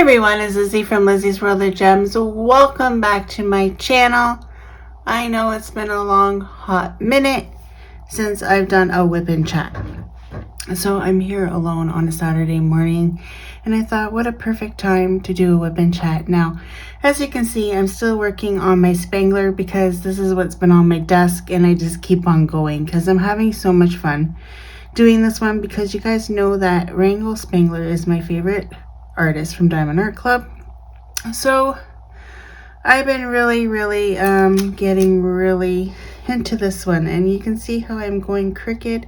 everyone, it's Lizzie from Lizzie's World of Gems. Welcome back to my channel. I know it's been a long, hot minute since I've done a Wip&Chat. So I'm here alone on a Saturday morning, and I thought, what a perfect time to do a Wip&Chat. Now, as you can see, I'm still working on my Spangler because this is what's been on my desk, and I just keep on going because I'm having so much fun doing this one, because you guys know that Wrangle Spangler is my favorite artist from Diamond Art Club. So I've been really getting really into this one, and you can see how I'm going crooked,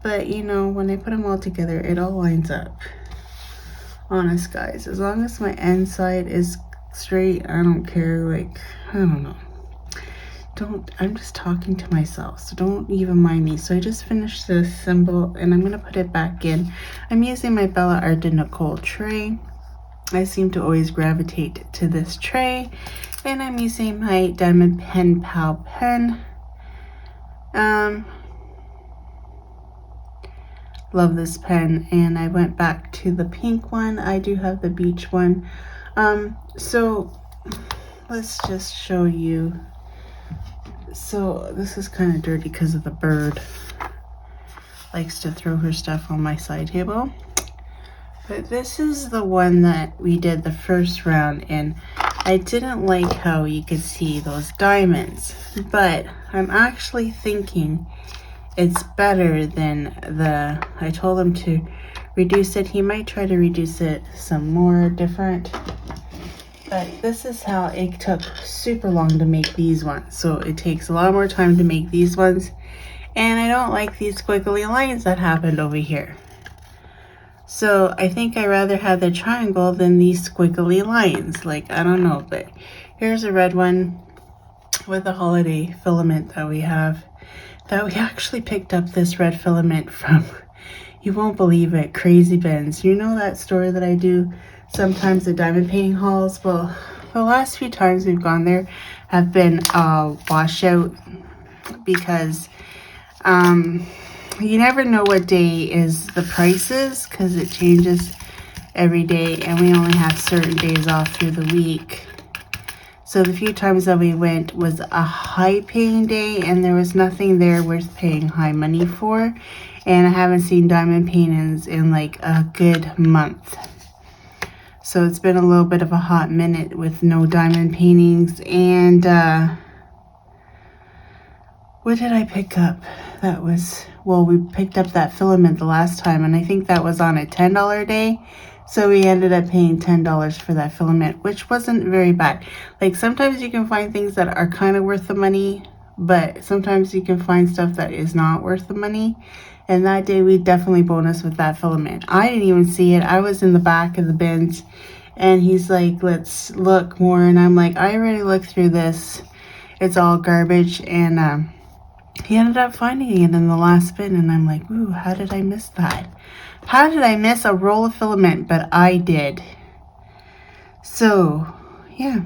but you know, when I put them all together, it all lines up. Honest guys, as long as my end side is straight, I don't care. Like, I don't know, I'm just talking to myself, so don't even mind me. So I just finished this symbol and I'm gonna put it back in. I'm using my Bella Art de Nicole tray. I seem to always gravitate to this tray, and I'm using my Diamond Pen Pal pen. Love this pen, and I went back to the pink one. I do have the beach one. So let's just show you. So this is kind of dirty because of the bird likes to throw her stuff on my side table. But this is the one that we did the first round, and I didn't like how you could see those diamonds, but I'm actually thinking it's better than I told him to reduce it. He might try to reduce it some more different. But this is how it took super long to make these ones. So it takes a lot more time to make these ones. And I don't like these squiggly lines that happened over here. So I think I'd rather have the triangle than these squiggly lines. Like, I don't know. But here's a red one with a holiday filament that we have. That we actually picked up this red filament from, you won't believe it, Crazy Bins. You know that store that I do sometimes the diamond painting hauls? Well, the last few times we've gone there have been washout, because you never know what day is the prices, because it changes every day, and we only have certain days off through the week. So the few times that we went was a high paying day, and there was nothing there worth paying high money for, and I haven't seen diamond paintings in like a good month. So it's been a little bit of a hot minute with no diamond paintings. And what did I pick up? That was, well, we picked up that filament the last time, and I think that was on a $10 day. So we ended up paying $10 for that filament, which wasn't very bad. Like, sometimes you can find things that are kind of worth the money, but sometimes you can find stuff that is not worth the money. And that day we definitely bonus with that filament. I didn't even see it. I was in the back of the bins, and he's like, let's look more. And I'm like, I already looked through this. It's all garbage. And he ended up finding it in the last bin. And I'm like, ooh, how did I miss that? How did I miss a roll of filament? But I did. So, yeah.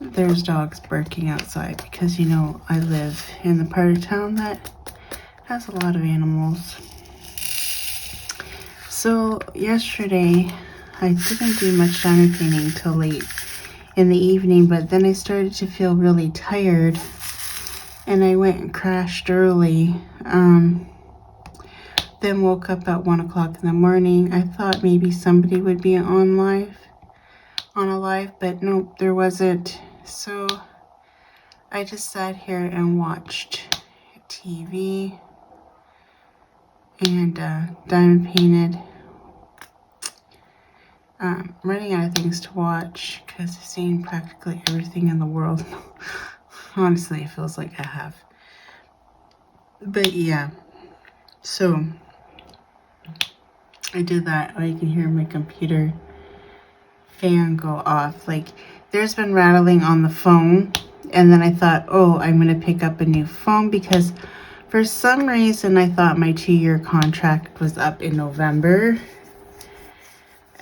There's dogs barking outside because, you know, I live in the part of town that has a lot of animals. So yesterday I didn't do much diamond painting till late in the evening, but then I started to feel really tired, and I went and crashed early. Then woke up at 1 o'clock in the morning. I thought maybe somebody would be on a live, but nope, there wasn't. So I just sat here and watched TV and diamond painted. Running out of things to watch because I've seen practically everything in the world. Honestly, it feels like I have. But yeah, so I did that. Oh, you can hear my computer fan go off. Like, there's been rattling on the phone, and then I thought, oh, I'm gonna pick up a new phone, because for some reason I thought my 2-year contract was up in November,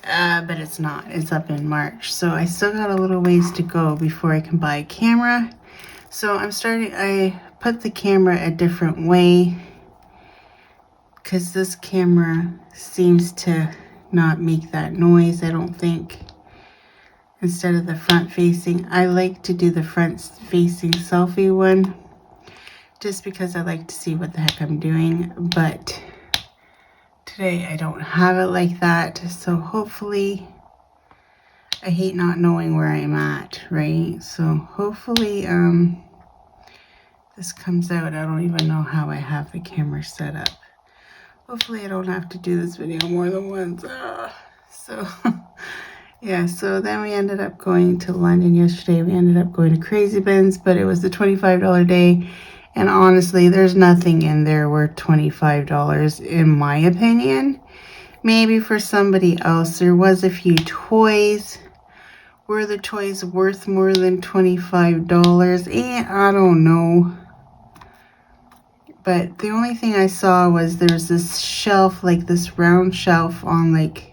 but it's not. It's up in March. So I still got a little ways to go before I can buy a camera. So I put the camera a different way, because this camera seems to not make that noise, I don't think. Instead of the front facing, I like to do the front facing selfie one just because I like to see what the heck I'm doing. But today I don't have it like that, so hopefully, I hate not knowing where I'm at, right? So hopefully this comes out. I don't even know how I have the camera set up. Hopefully I don't have to do this video more than once. So yeah, so then we ended up going to London yesterday. We ended up going to Crazy Bins, but it was the $25 day. And honestly, there's nothing in there worth $25 in my opinion. Maybe for somebody else. There was a few toys. Were the toys worth more than $25? I don't know. But the only thing I saw was there's this shelf, like this round shelf on like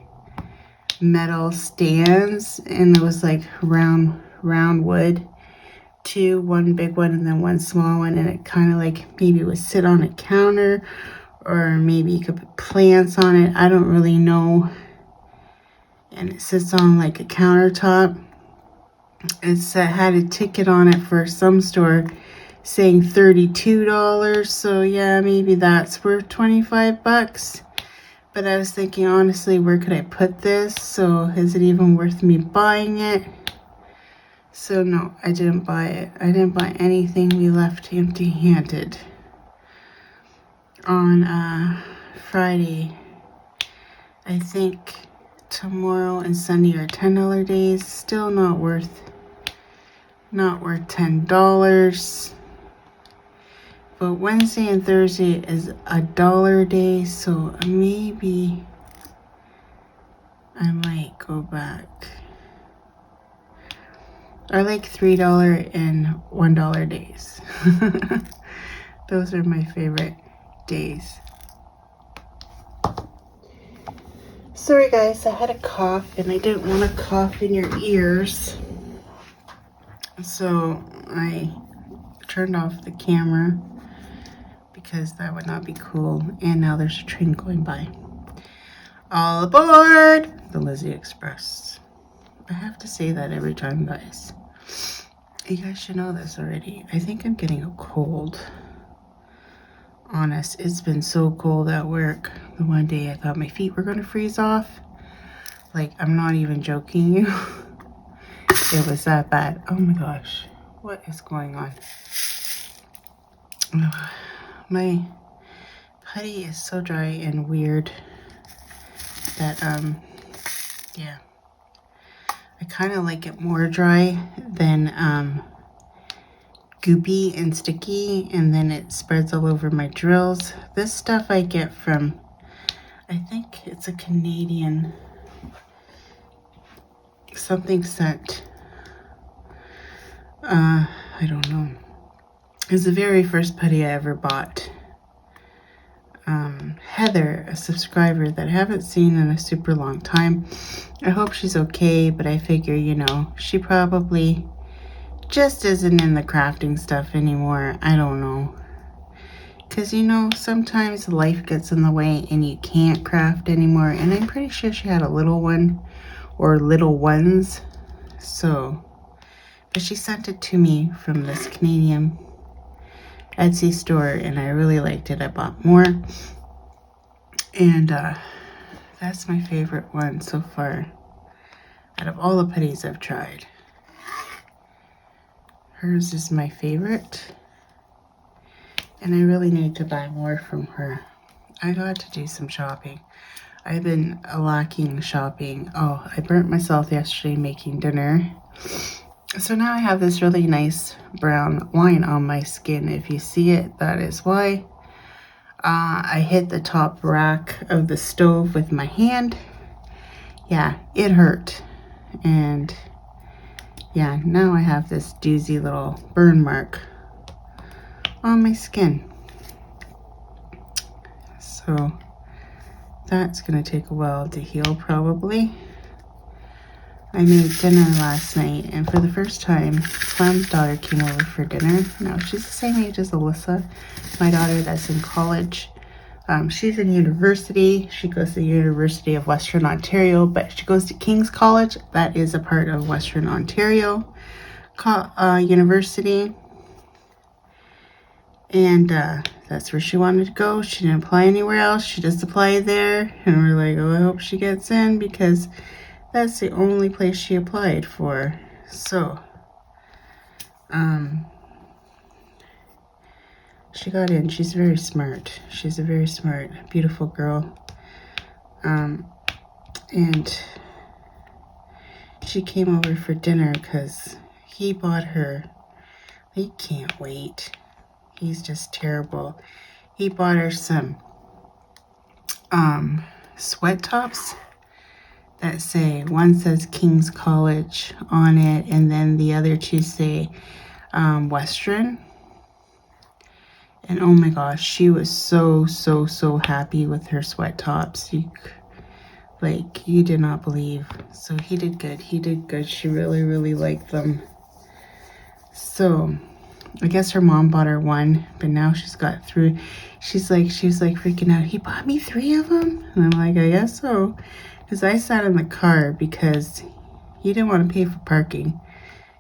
metal stands, and it was like round wood. One big one and then one small one, and it kind of like maybe would sit on a counter, or maybe you could put plants on it. I don't really know. And it sits on like a countertop. It had a ticket on it for some store saying $32. So yeah, maybe that's worth 25 bucks. But I was thinking, honestly, where could I put this? So is it even worth me buying it? So no, I didn't buy it. I didn't buy anything. We left empty-handed on Friday. I think tomorrow and Sunday are $10 days. Still not worth $10. But Wednesday and Thursday is $1 a day, so maybe I might go back. I like $3 and $1 days. Those are my favorite days. Sorry guys, I had a cough and I didn't want to cough in your ears. So I turned off the camera because that would not be cool. And now there's a train going by. All aboard the Lizzie Express. I have to say that every time, guys. You guys should know this already. I think I'm getting a cold. Honest, it's been so cold at work. The one day I thought my feet were going to freeze off. Like, I'm not even joking you. It was that bad. Oh my gosh. What is going on? My putty is so dry and weird that, yeah. I kind of like it more dry than goopy and sticky, and then it spreads all over my drills. This stuff I get from, I think it's a Canadian something scent. I don't know. It's the very first putty I ever bought. Heather, a subscriber that I haven't seen in a super long time. I hope she's okay, but I figure, you know, she probably just isn't in the crafting stuff anymore. I don't know. Because, you know, sometimes life gets in the way and you can't craft anymore. And I'm pretty sure she had a little one or little ones. So, but she sent it to me from this Canadian Etsy store and I really liked it. I bought more. And that's my favorite one so far out of all the putties I've tried. Hers is my favorite. And I really need to buy more from her. I got to do some shopping. I've been lacking shopping. Oh, I burnt myself yesterday making dinner. So now I have this really nice brown line on my skin. If you see it, that is why. I hit the top rack of the stove with my hand. Yeah, it hurt. And yeah, now I have this doozy little burn mark on my skin. So that's going to take a while to heal probably. I made dinner last night, and for the first time, Clem's daughter came over for dinner. Now, she's the same age as Alyssa, my daughter that's in college. She's in university. She goes to the University of Western Ontario, but she goes to King's College. That is a part of Western Ontario University. And that's where she wanted to go. She didn't apply anywhere else. She just applied there. And we're like, oh, I hope she gets in, because that's the only place she applied for. So, she got in. She's very smart. She's a very smart, beautiful girl. And she came over for dinner because he bought her. He can't wait. He's just terrible. He bought her some sweat tops that say, one says King's College on it, and then the other two say Western. And oh my gosh, she was so happy with her sweat tops. You did not believe. So he did good. He did good. She really liked them. So I guess her mom bought her one, but now she's got through. She was like freaking out. He bought me 3 of them? And I'm like, I guess so. Because I sat in the car because he didn't want to pay for parking.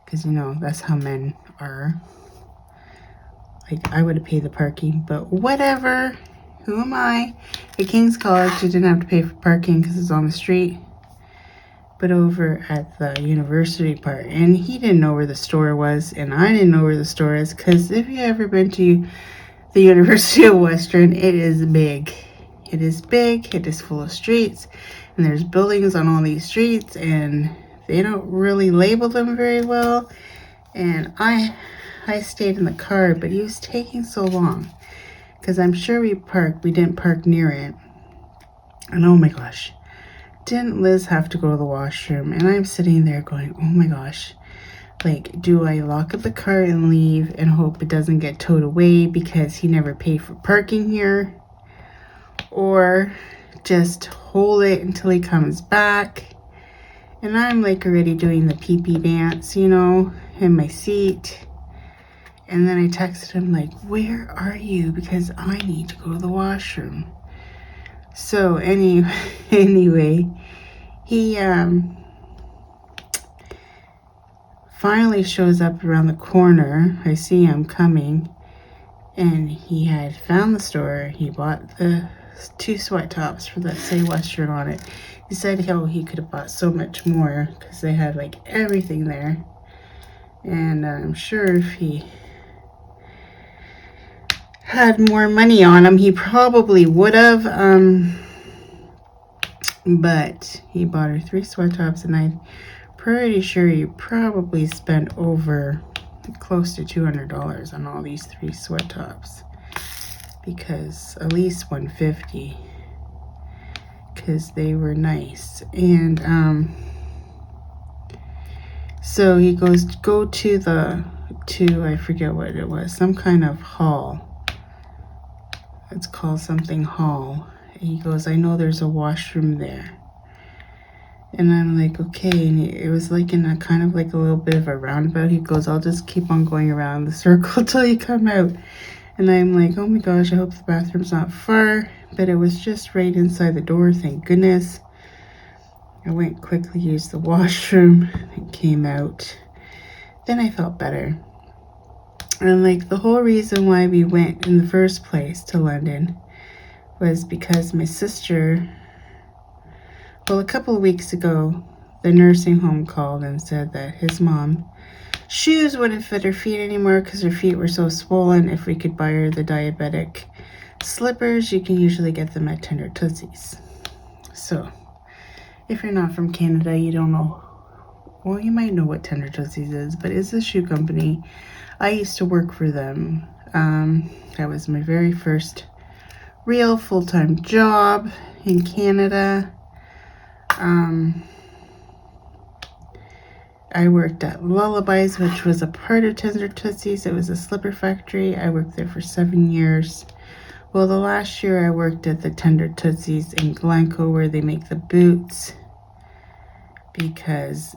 Because, you know, that's how men are. Like, I would have paid the parking, but whatever. Who am I? At King's College, I didn't have to pay for parking because it's on the street. But over at the university part, and he didn't know where the store was, and I didn't know where the store is, because if you ever been to the University of Western, it is big. It is big. It is full of streets, and there's buildings on all these streets, and they don't really label them very well. And I stayed in the car, but he was taking so long, because I'm sure we didn't park near it. And oh my gosh, didn't Liz have to go to the washroom? And I'm sitting there going, oh my gosh, like, do I lock up the car and leave and hope it doesn't get towed away because he never paid for parking here? Or just hold it until he comes back? And I'm like already doing the pee-pee dance, you know, in my seat. And then I texted him like, where are you? Because I need to go to the washroom. So anyway, he finally shows up around the corner. I see him coming, and he had found the store. He bought the 2 sweat tops that say Western on it. He said he could have bought so much more because they had like everything there. And I'm sure if he had more money on him, he probably would have. But he bought her 3 sweat tops, and I'm pretty sure he probably spent over close to $200 on all these 3 sweat tops, because at least $150, because they were nice. And so he goes go to I forget what it was, some kind of hall. It's called something hall. He goes, I know there's a washroom there. And I'm like, okay. And it was like in a kind of like a little bit of a roundabout. He goes, I'll just keep on going around the circle till you come out. And I'm like, oh my gosh, I hope the bathroom's not far. But it was just right inside the door, thank goodness. I went quickly, used the washroom, and came out. Then I felt better. And like, the whole reason why we went in the first place to London was because my sister, well, a couple of weeks ago, the nursing home called and said that his mom, shoes wouldn't fit her feet anymore because her feet were so swollen. If we could buy her the diabetic slippers, you can usually get them at Tender Tootsies. So if you're not from Canada, you don't know. Well, you might know what Tender Tootsies is, but it's a shoe company. I used to work for them. That was my very first real full-time job in Canada. I worked at Lullabies, which was a part of Tender Tootsies. It was a slipper factory. I worked there for 7 years. Well, the last year I worked at the Tender Tootsies in Glencoe, where they make the boots, because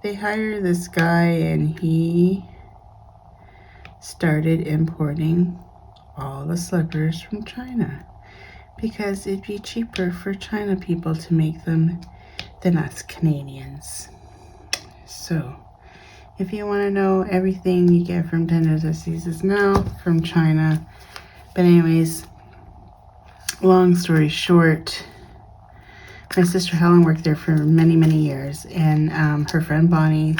they hired this guy and he started importing all the slippers from China because it'd be cheaper for China people to make them than us Canadians. So if you want to know, everything you get from Tender Tussies is now from China. But anyways, long story short, my sister Helen worked there for many, many years, and her friend Bonnie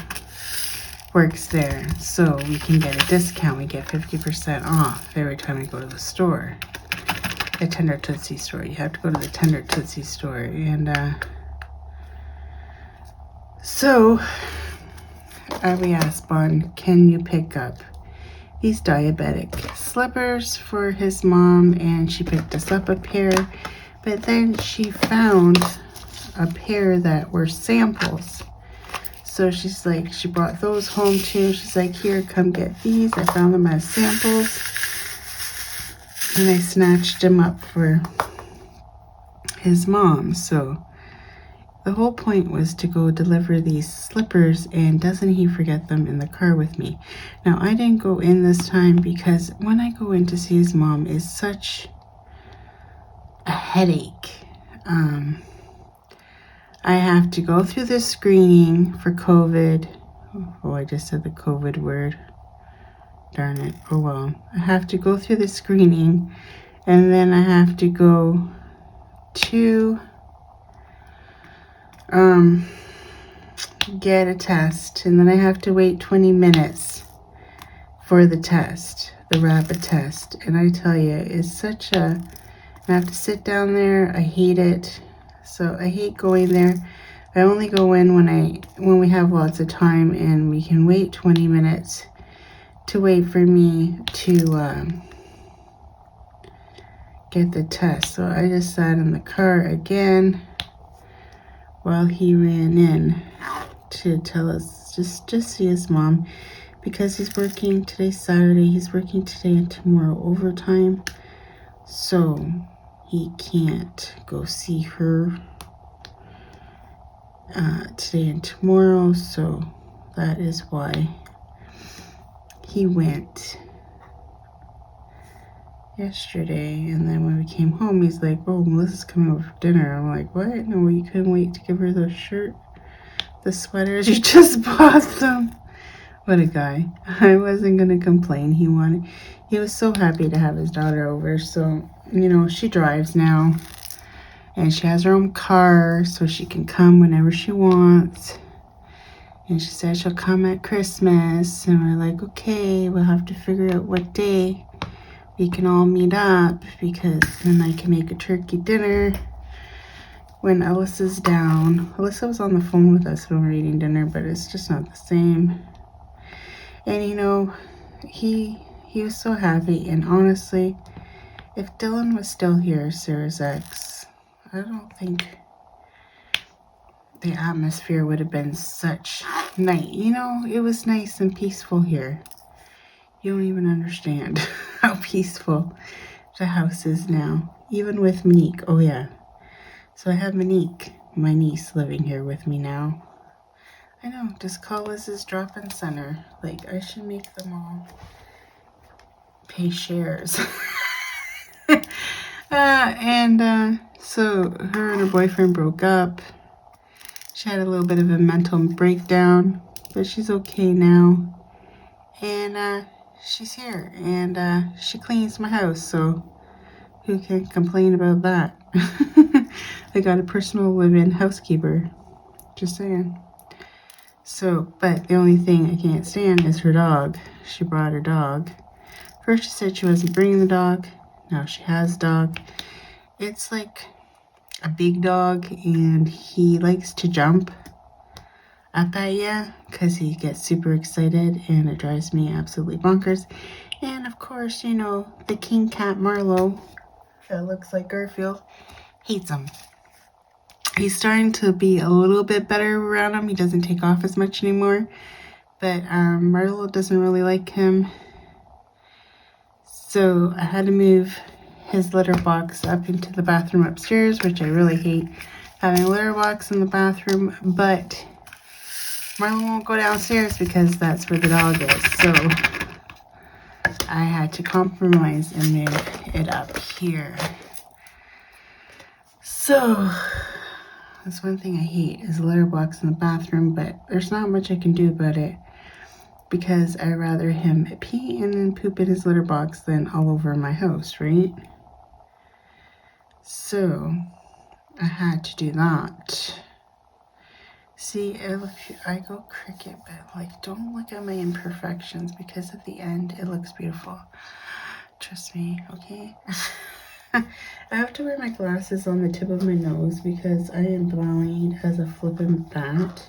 works there, so we can get a discount. We get 50% off every time we go to the store, the Tender Tootsie store. You have to go to the Tender Tootsie store, and so we asked Bon, can you pick up these diabetic slippers for his mom? And she picked us up a pair, but then she found a pair that were samples. So she's like, she brought those home too. She's like, here, come get these. I found them as samples. And I snatched them up for his mom. So the whole point was to go deliver these slippers, and doesn't he forget them in the car with me. Now, I didn't go in this time because when I go in to see his mom, it's such a headache. I have to go through the screening for COVID. Oh, I just said the COVID word. Darn it. Oh, well. I have to go through the screening, and then I have to go to get a test, and then I have to wait 20 minutes for the test, the rapid test. And I tell you, it's such a, I have to sit down there. I hate it. So I hate going there. I only go in when we have lots of time and we can wait 20 minutes to wait for me to get the test. So I just sat in the car again while he ran in to tell us, just see his mom, because he's working today, Saturday. He's working today and tomorrow overtime, so he can't go see her today and tomorrow. So that is why he went yesterday. And then when we came home, he's like, oh, Melissa's coming over for dinner. I'm like, what? No, you couldn't wait to give her the shirt, the sweaters, you just bought them. What a guy. I wasn't gonna complain. He was so happy to have his daughter over. So, you know, she drives now, and she has her own car, so she can come whenever she wants. And she said she'll come at Christmas, and we're like, okay, we'll have to figure out what day we can all meet up, because then I can make a turkey dinner when Alyssa's down. Alyssa was on the phone with us when we were eating dinner, but it's just not the same. And you know, he was so happy. And honestly, if Dylan was still here, Sarah's ex, I don't think the atmosphere would have been such night. You know, it was nice and peaceful here. You don't even understand how peaceful the house is now, even with Monique. Oh yeah, so I have Monique, my niece, living here with me now. I know, just call Liz's drop-in center. Like, I should make them all pay shares. So her and her boyfriend broke up. She had a little bit of a mental breakdown, but she's okay now. And she's here, and she cleans my house, so who can complain about that? I got a personal live-in housekeeper, just saying. So, but the only thing I can't stand is her dog. She brought her dog. First she said she wasn't bringing the dog. Now she has a dog. It's like a big dog, and he likes to jump up at you because he gets super excited, and it drives me absolutely bonkers. And of course, you know, the king cat Marlo, that looks like Garfield, hates him. He's starting to be a little bit better around him. He doesn't take off as much anymore. But Marlo doesn't really like him. So I had to move his litter box up into the bathroom upstairs, which I really hate having a litter box in the bathroom. But Marlo won't go downstairs because that's where the dog is. So I had to compromise and move it up here. So that's one thing I hate is litter box in the bathroom, but there's not much I can do about it because I'd rather him pee and then poop in his litter box than all over my house, right? So I had to do that. See, I go cricket, but like, don't look at my imperfections because at the end it looks beautiful. Trust me, okay? I have to wear my glasses on the tip of my nose because I am blind as a flippin' bat.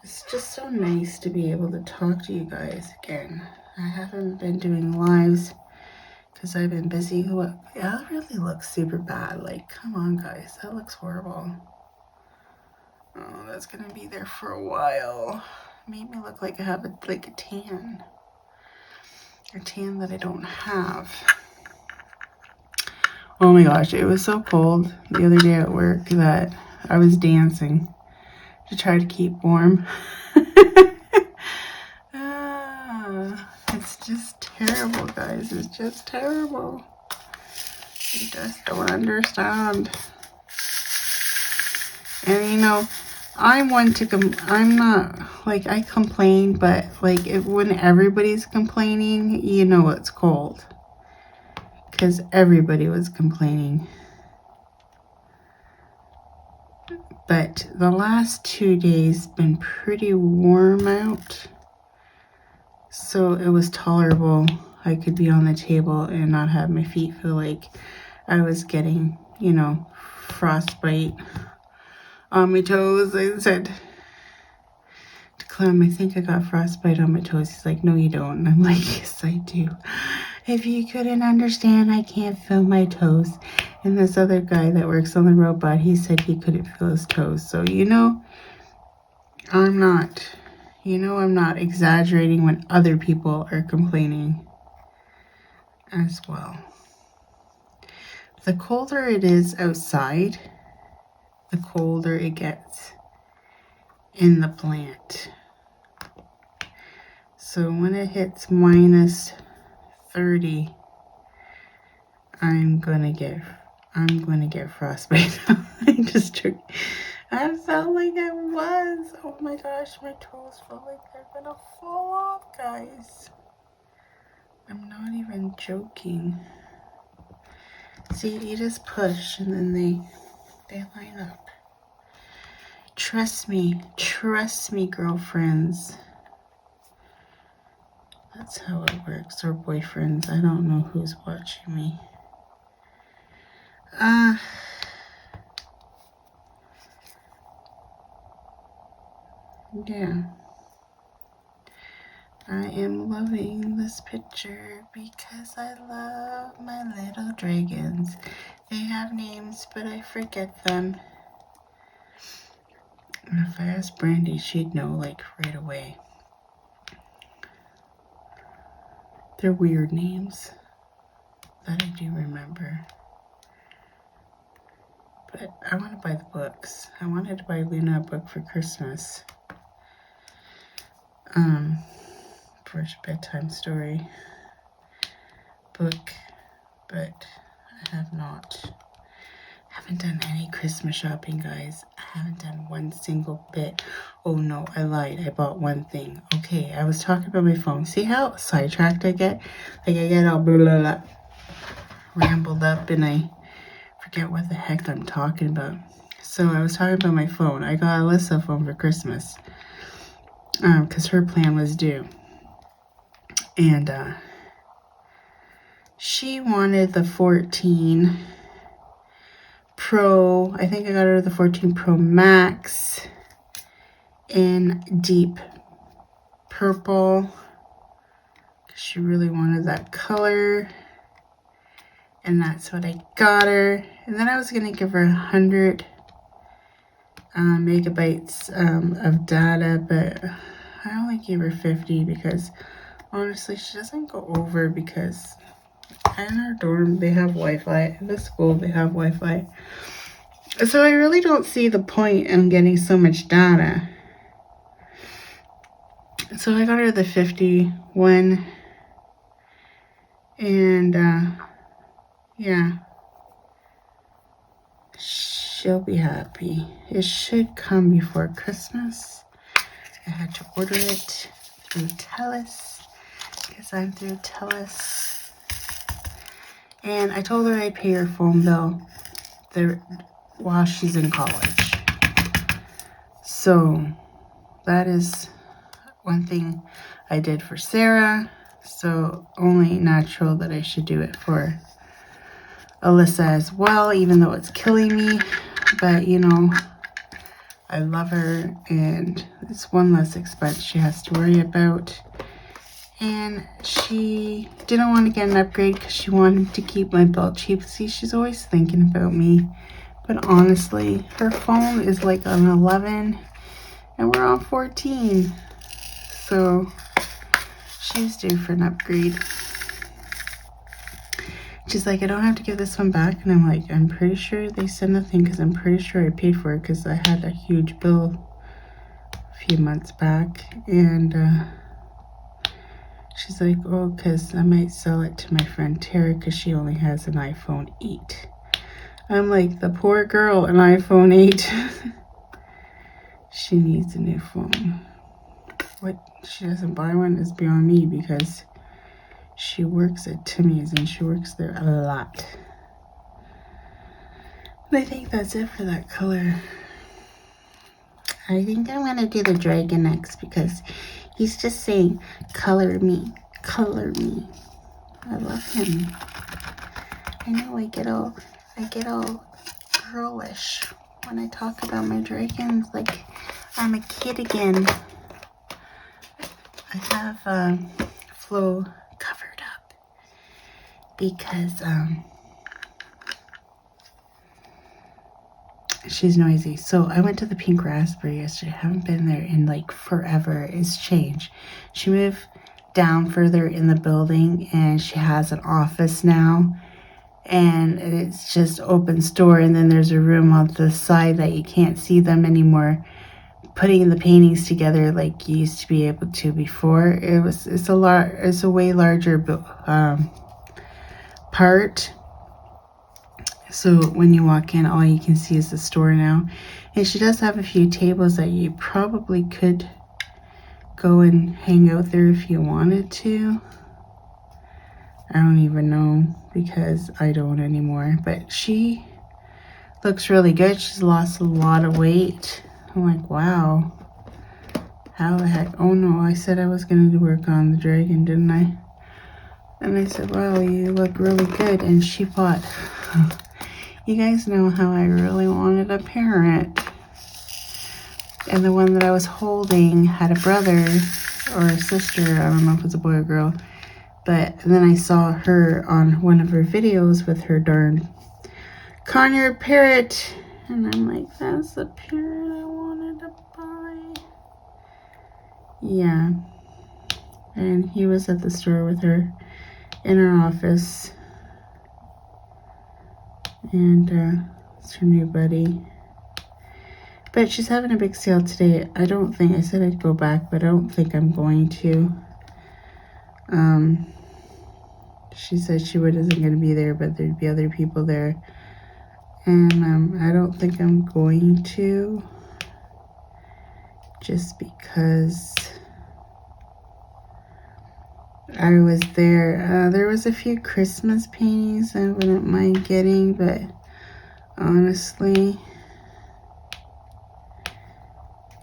It's just so nice to be able to talk to you guys again. I haven't been doing lives because I've been busy. Look, that really looks super bad. Like, come on, guys. That looks horrible. Oh, that's going to be there for a while. Made me look like I have a tan. A tan that I don't have. Oh my gosh, it was so cold the other day at work that I was dancing to try to keep warm. It's just terrible, guys. It's just terrible. You just don't understand. And you know, I'm not, like, I complain, but like, when everybody's complaining, you know it's cold. Because everybody was complaining. But the last 2 days been pretty warm out. So it was tolerable. I could be on the table and not have my feet feel like I was getting, you know, frostbite on my toes. I said to Clem, I think I got frostbite on my toes. He's like, no, you don't. And I'm like, yes, I do. If you couldn't understand, I can't feel my toes. And this other guy that works on the robot, he said he couldn't feel his toes. So, you know, I'm not exaggerating when other people are complaining as well. The colder it is outside, the colder it gets in the plant. So when it hits minus 30, I'm gonna get frostbite. I felt like I was. Oh my gosh, my toes feel like they're gonna fall off, guys. I'm not even joking. See, you just push and then they line up. Trust me, girlfriends. That's how it works, or boyfriends. I don't know who's watching me. Yeah. I am loving this picture because I love my little dragons. They have names, but I forget them. And if I asked Brandy, she'd know, like, right away. They're weird names that I do remember. But I want to buy the books. I wanted to buy Luna a book for Christmas. For a bedtime story book, but I haven't done any Christmas shopping, guys. I haven't done one single bit. Oh no, I lied. I bought one thing. Okay, I was talking about my phone. See how sidetracked I get? Like, I get all blah, blah, blah, rambled up and I forget what the heck I'm talking about. So I was talking about my phone. I got Alyssa a phone for Christmas because her plan was due. And she wanted the 14 Pro. I think I got her the 14 Pro Max in deep purple. She really wanted that color. And that's what I got her. And then I was going to give her 100 megabytes of data, but I only gave her 50 because honestly, she doesn't go over because in our dorm, they have Wi-Fi. In the school, they have Wi-Fi. So I really don't see the point in getting so much data. So I got her the 51 And yeah, she'll be happy. It should come before Christmas. I had to order it through Telus because I'm through Telus. And I told her I'd pay her phone bill there while she's in college. So that is one thing I did for Sarah. So only natural that I should do it for Alyssa as well, even though it's killing me. But you know, I love her, and it's one less expense she has to worry about. And she didn't want to get an upgrade because she wanted to keep my bill cheap. See, she's always thinking about me. But honestly, her phone is like an 11 and we're on 14. So she's due for an upgrade. She's like, I don't have to give this one back. And I'm like, I'm pretty sure they said nothing because I'm pretty sure I paid for it because I had a huge bill a few months back. And she's like, oh, because I might sell it to my friend Tara because she only has an iPhone 8. I'm like, the poor girl, an iPhone 8. She needs a new phone. What she doesn't buy one is beyond me because she works at Timmy's and she works there a lot. But I think that's it for that color. I think I'm going to do the dragon next because he's just saying, color me, color me. I love him. I know I get all girlish when I talk about my dragons, like I'm a kid again. I have Flo covered up because she's noisy. So I went to the Pink Raspberry yesterday. I haven't been there in like forever. It's changed. She moved down further in the building and she has an office now. And it's just open store, and then there's a room on the side that you can't see them anymore, putting the paintings together like you used to be able to before. It's a way larger part. So when you walk in, all you can see is the store now. And she does have a few tables that you probably could go and hang out there if you wanted to. I don't even know because I don't anymore. But she looks really good. She's lost a lot of weight. I'm like, wow. How the heck? Oh no, I said I was going to work on the dragon, didn't I? And I said, wow, you look really good. And she bought... You guys know how I really wanted a parrot. And the one that I was holding had a brother or a sister. I don't know if it's a boy or girl. But then I saw her on one of her videos with her darn Conure parrot. And I'm like, that's the parrot I wanted to buy. Yeah. And he was at the store with her in her office. And it's her new buddy. But she's having a big sale today. I said I'd go back, but I don't think I'm going to. She said she wasn't going to be there, but there'd be other people there. And I don't think I'm going to. Just because I was there. There was a few Christmas paintings I wouldn't mind getting, but honestly,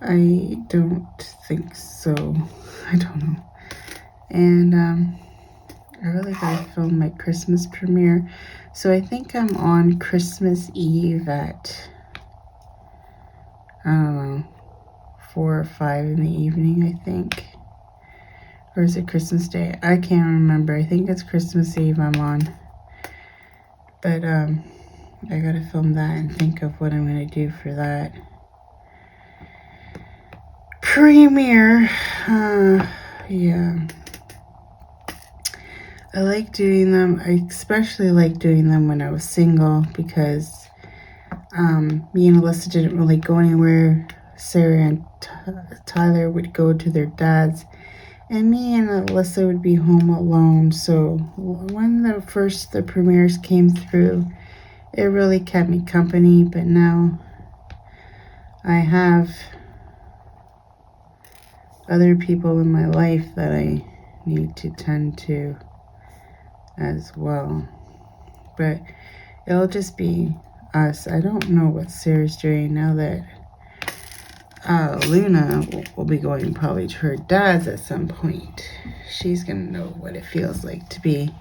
I don't think so. I don't know. And I really gotta film my Christmas premiere. So I think I'm on Christmas Eve at, I don't know, 4 or 5 in the evening, I think. Or is it Christmas Day? I can't remember. I think it's Christmas Eve I'm on. But I gotta film that and think of what I'm gonna do for that premiere. Yeah. I like doing them. I especially like doing them when I was single because me and Alyssa didn't really go anywhere. Sarah and Tyler would go to their dad's And me and Alyssa would be home alone. So when the premieres came through, it really kept me company. But now I have other people in my life that I need to tend to as well. But it'll just be us. I don't know what Sarah's doing now that Luna will be going probably to her dad's at some point. She's gonna know what it feels like to be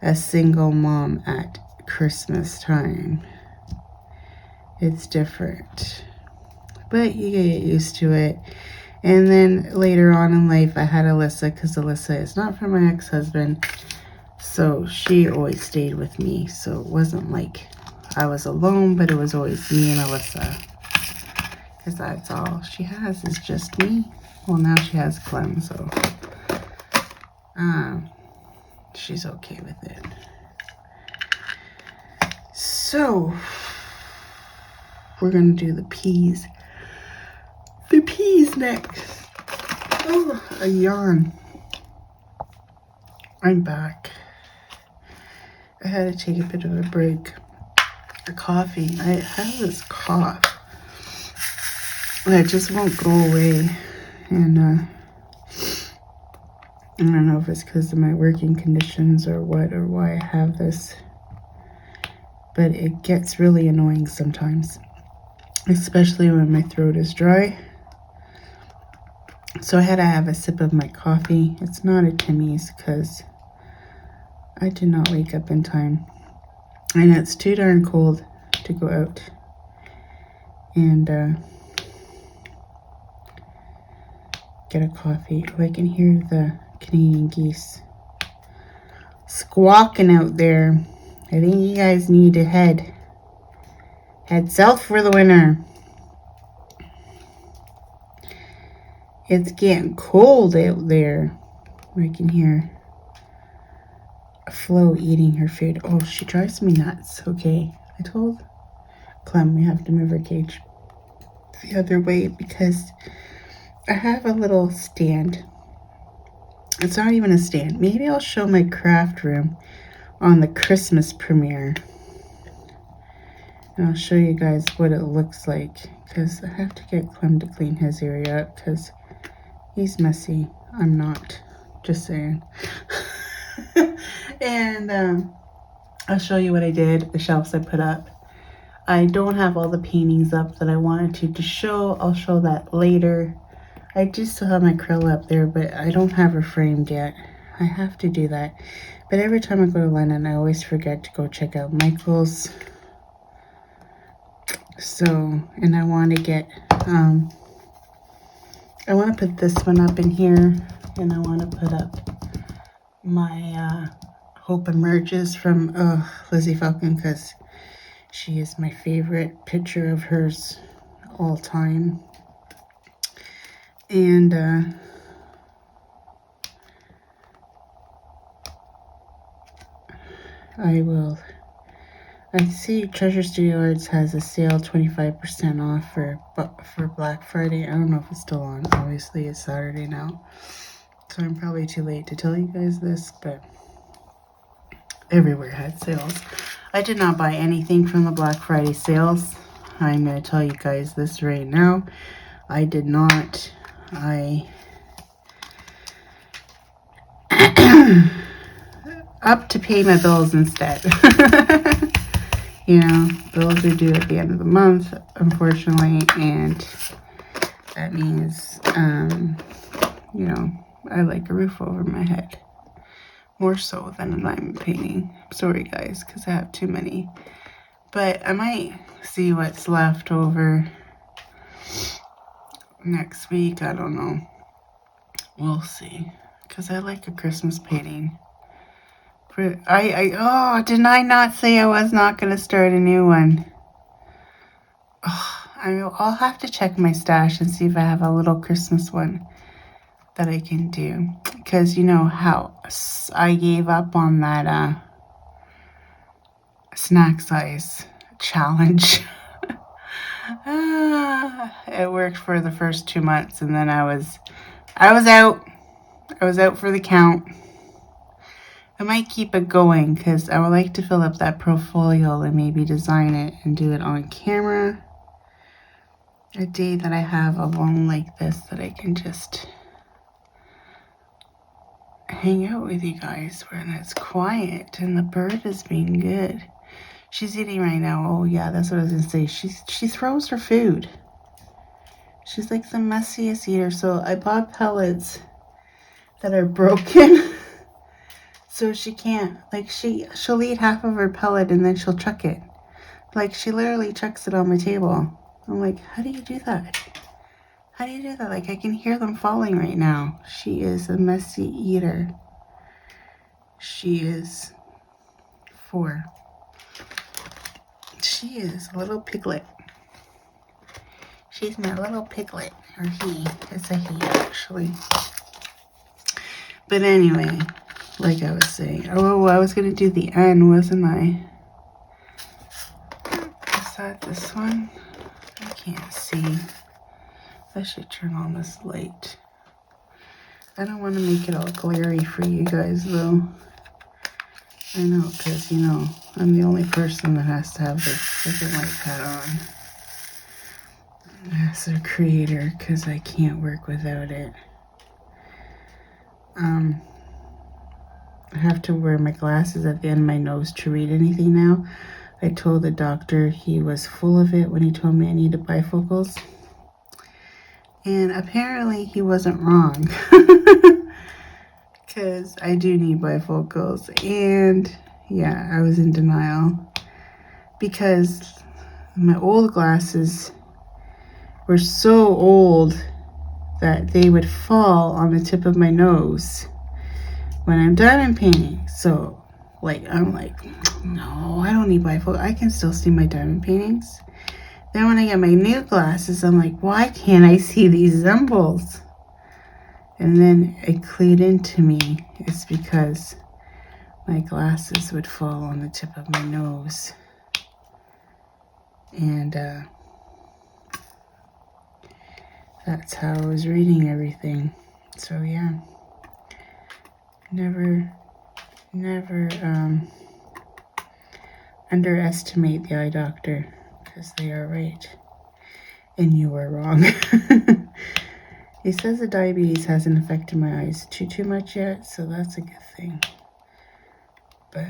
a single mom at Christmas time. It's different, but you get used to it. And then later on in life, I had Alyssa, because Alyssa is not from my ex-husband, so she always stayed with me. So it wasn't like I was alone, but it was always me and Alyssa, because that's all she has is just me. Well, now she has Clem, so she's okay with it. So we're gonna do the peas. The peas next. Oh, a yawn. I'm back. I had to take a bit of a break. A coffee. I have this cough that just won't go away, and I don't know if it's because of my working conditions or what, or why I have this, but it gets really annoying sometimes, especially when my throat is dry. So I had to have a sip of my coffee. It's not a Timmy's because I did not wake up in time, and it's too darn cold to go out and get a coffee. Oh, I can hear the Canadian geese squawking out there. I think you guys need to head south for the winter. It's getting cold out there. I can hear Flo eating her food. Oh, she drives me nuts. Okay, I told Clem we have to move her cage the other way because I have a little stand. It's not even a stand. Maybe I'll show my craft room on the Christmas premiere. And I'll show you guys what it looks like, because I have to get Clem to clean his area up because he's messy. I'm not. Just saying. And I'll show you what I did, the shelves I put up. I don't have all the paintings up that I wanted to show. I'll show that later. I do still have my krill up there, but I don't have her framed yet. I have to do that. But every time I go to London, I always forget to go check out Michael's. So, and I want to get, I want to put this one up in here, and I want to put up my Hope Emerges from Lizzie Falcon, because she is my favorite picture of hers all time. And I see Treasure Studio Arts has a sale 25% off for Black Friday. I don't know if it's still on. Obviously, it's Saturday now, so I'm probably too late to tell you guys this, but everywhere had sales. I did not buy anything from the Black Friday sales. I'm going to tell you guys this right now. I did not. Up to pay my bills instead. You know, bills are due at the end of the month, unfortunately, and that means, you know, I like a roof over my head. More so than a diamond painting. Sorry, guys, because I have too many. But I might see what's left over next week. I don't know. We'll see. Because I like a Christmas painting. Did I not say I was not going to start a new one? Oh, I'll have to check my stash and see if I have a little Christmas one that I can do. Because you know how I gave up on that snack size challenge. It worked for the first 2 months, and then I was out. I was out for the count. I might keep it going because I would like to fill up that portfolio and maybe design it and do it on camera. A day that I have alone like this that I can just hang out with you guys when it's quiet and the bird is being good. She's eating right now. Oh yeah, that's what I was gonna say. She throws her food. She's like the messiest eater. So I bought pellets that are broken. So she can't, like she'll eat half of her pellet and then she'll chuck it. Like she literally chucks it on my table. I'm like, how do you do that? How do you do that? Like I can hear them falling right now. She is a messy eater. She is 4. She is a little piglet. She's my little piglet. Or he. It's a he actually. But anyway, like I was saying. Oh, I was going to do the end, wasn't I? Is that this one? I can't see. I should turn on this light. I don't want to make it all glary for you guys, though. I know, because, you know, I'm the only person that has to have this freaking light pad on. As a creator, because I can't work without it. I have to wear my glasses at the end of my nose to read anything now. I told the doctor he was full of it when he told me I needed bifocals. And apparently he wasn't wrong. Because I do need bifocals. And yeah, I was in denial. Because my old glasses were so old that they would fall on the tip of my nose when I'm diamond painting. So, like, I'm like, no, I don't need bifocals. I can still see my diamond paintings. Then when I get my new glasses, I'm like, why can't I see these symbols? And then it clued into me. It's because my glasses would fall on the tip of my nose. And that's how I was reading everything. So yeah. Never underestimate the eye doctor, because they are right and you are wrong. He says the diabetes hasn't affected my eyes too much yet, so that's a good thing. But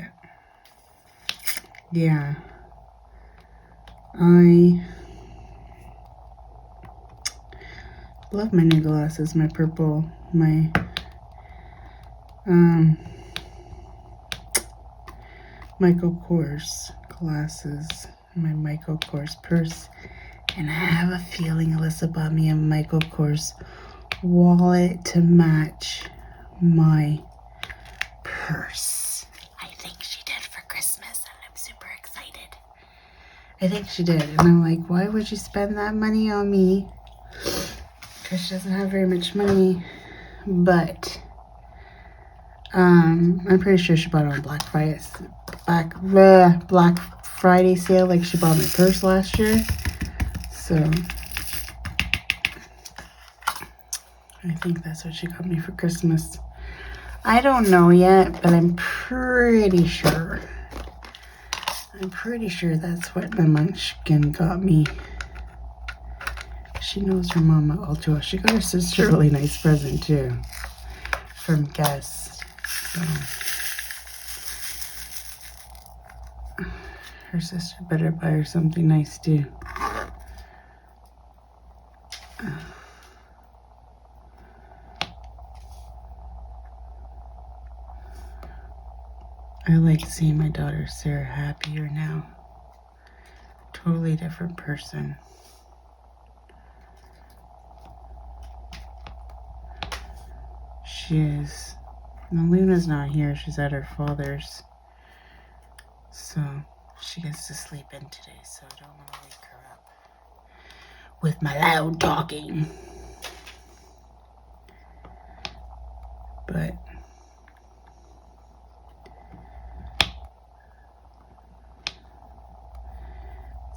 yeah, I love my new glasses, my purple, my Michael Kors glasses, my Michael Kors purse, and I have a feeling Alyssa bought me a Michael Kors wallet to match my purse. I think she did for Christmas, and I'm super excited. I think she did, and I'm like, why would you spend that money on me? Because she doesn't have very much money, but I'm pretty sure she bought it on Black Friday sale, like she bought my purse last year. So I think that's what she got me for Christmas. I don't know yet, but I'm pretty sure. I'm pretty sure that's what the munchkin got me. She knows her mama all too well. She got her sister a really nice present too from Guess. So her sister better buy her something nice too. I like seeing my daughter Sarah happier now. Totally different person. She is. And Luna's not here. She's at her father's. So she gets to sleep in today, so I don't want to wake her up with my loud talking. But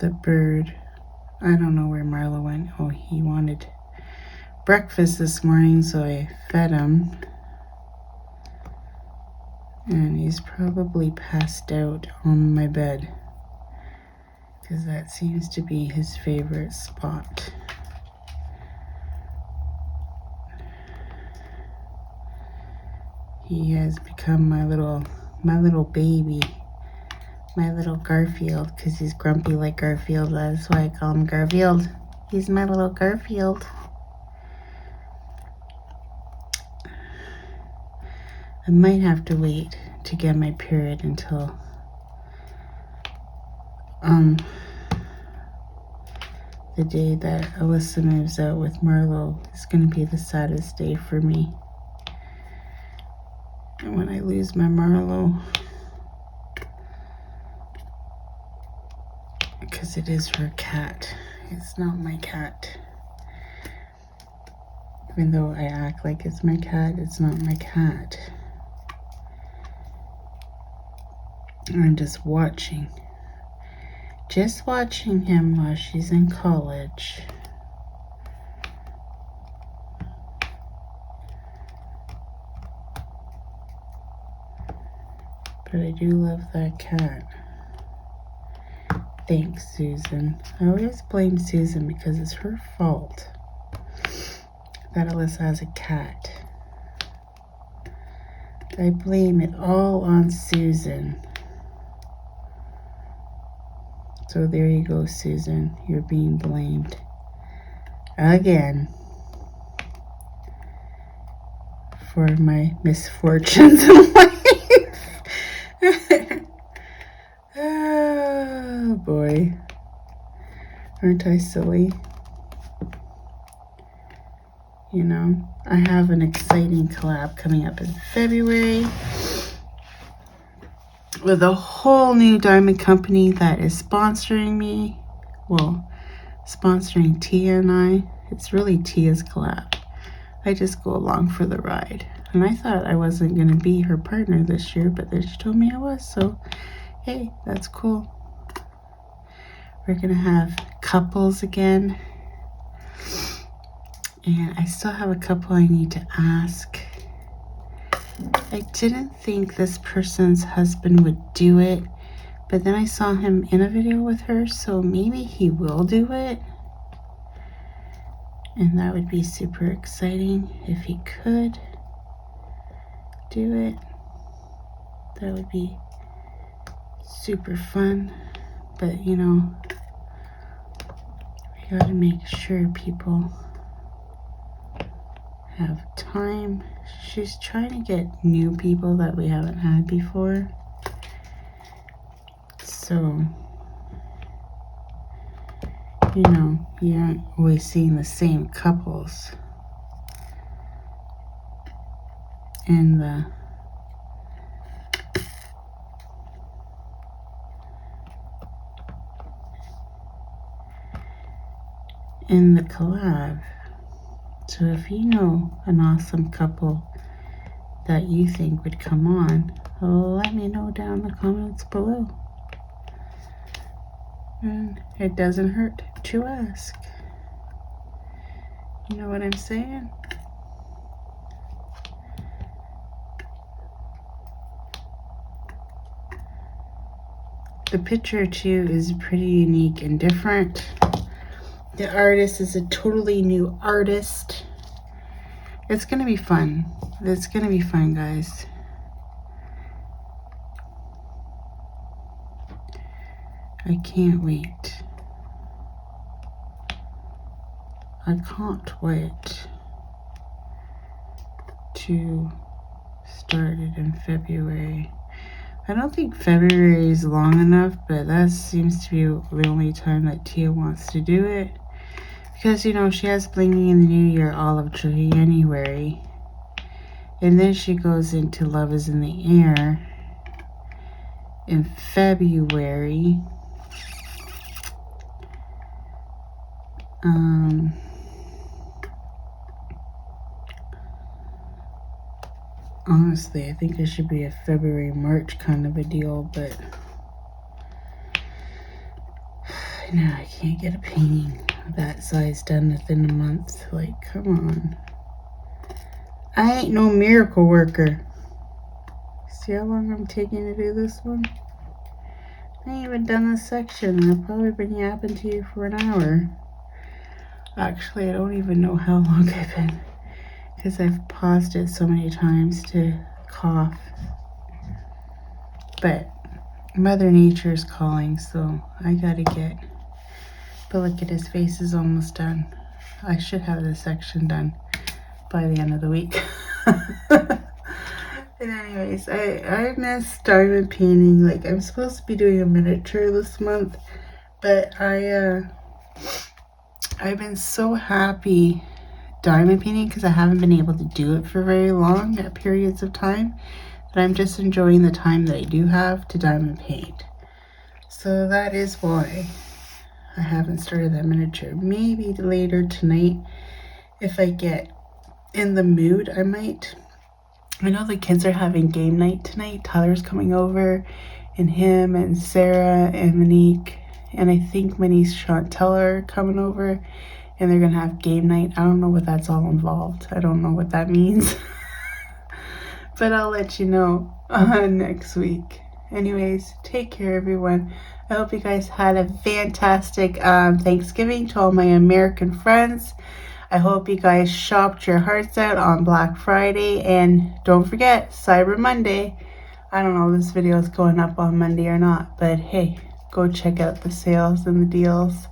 the bird, I don't know where Marlo went. Oh, he wanted breakfast this morning, so I fed him. And he's probably passed out on my bed, because that seems to be his favorite spot. He has become my little baby, my little Garfield, because he's grumpy like Garfield. That's why I call him Garfield. He's my little Garfield. I might have to wait to get my period until the day that Alyssa moves out with Marlo. Is going to be the saddest day for me. And when I lose my Marlo, because it is her cat. It's not my cat. Even though I act like it's my cat, it's not my cat. I'm just watching him while she's in college. But I do love that cat. Thanks, Susan. I always blame Susan because it's her fault that Alyssa has a cat. I blame it all on Susan. So there you go, Susan. You're being blamed again for my misfortunes in life. Oh boy. Aren't I silly? You know, I have an exciting collab coming up in February with a whole new diamond company that is sponsoring me. Well, sponsoring Tia and I. It's really Tia's collab. I just go along for the ride. And I thought I wasn't going to be her partner this year, but then she told me I was. So, hey, that's cool. We're going to have couples again. And I still have a couple I need to ask. I didn't think this person's husband would do it, but then I saw him in a video with her, so maybe he will do it. And that would be super exciting if he could do it. That would be super fun. But you know, we gotta make sure people have time. She's trying to get new people that we haven't had before. So, you know, you aren't always seeing the same couples in the collab. So if you know an awesome couple that you think would come on, let me know down in the comments below. And it doesn't hurt to ask. You know what I'm saying? The picture too is pretty unique and different. The artist is a totally new artist. It's gonna be fun. It's gonna be fun, guys. I can't wait. I can't wait to start it in February. I don't think February is long enough, but that seems to be the only time that Tia wants to do it. Because, you know, she has Blinging in the New Year all of January. And then she goes into Love is in the Air in February. Honestly, I think it should be a February-March kind of a deal, but no, I can't get a painting that size done within a month. Like, come on. I ain't no miracle worker. See how long I'm taking to do this one? I ain't even done this section, and I've probably been yapping to you for an hour. Actually, I don't even know how long I've been, because I've paused it so many times to cough. But Mother Nature's calling, so I gotta get. But look at his face is almost done. I should have this section done by the end of the week. And anyways, I miss diamond painting. Like, I'm supposed to be doing a miniature this month, but I've been so happy diamond painting because I haven't been able to do it for very long at periods of time, that I'm just enjoying the time that I do have to diamond paint. So that is why I haven't started that miniature. Maybe later tonight, if I get in the mood, I might. I know the kids are having game night tonight. Tyler's coming over, and him and Sarah and Monique, and I think Minnie's Chantel are coming over, and they're gonna have game night. I don't know what that's all involved. I don't know what that means. But I'll let you know next week. Anyways, take care, everyone. I hope you guys had a fantastic Thanksgiving to all my American friends. I hope you guys shopped your hearts out on Black Friday. And don't forget, Cyber Monday. I don't know if this video is going up on Monday or not, but hey, go check out the sales and the deals.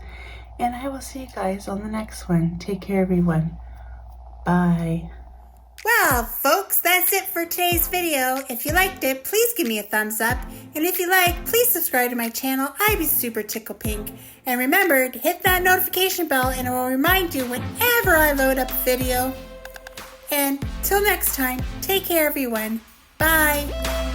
And I will see you guys on the next one. Take care, everyone. Bye. Well, folks, that's it for today's video. If you liked it, please give me a thumbs up. And if you like, please subscribe to my channel. I'd be super tickle pink. And remember to hit that notification bell and it will remind you whenever I load up a video. And till next time, take care, everyone. Bye.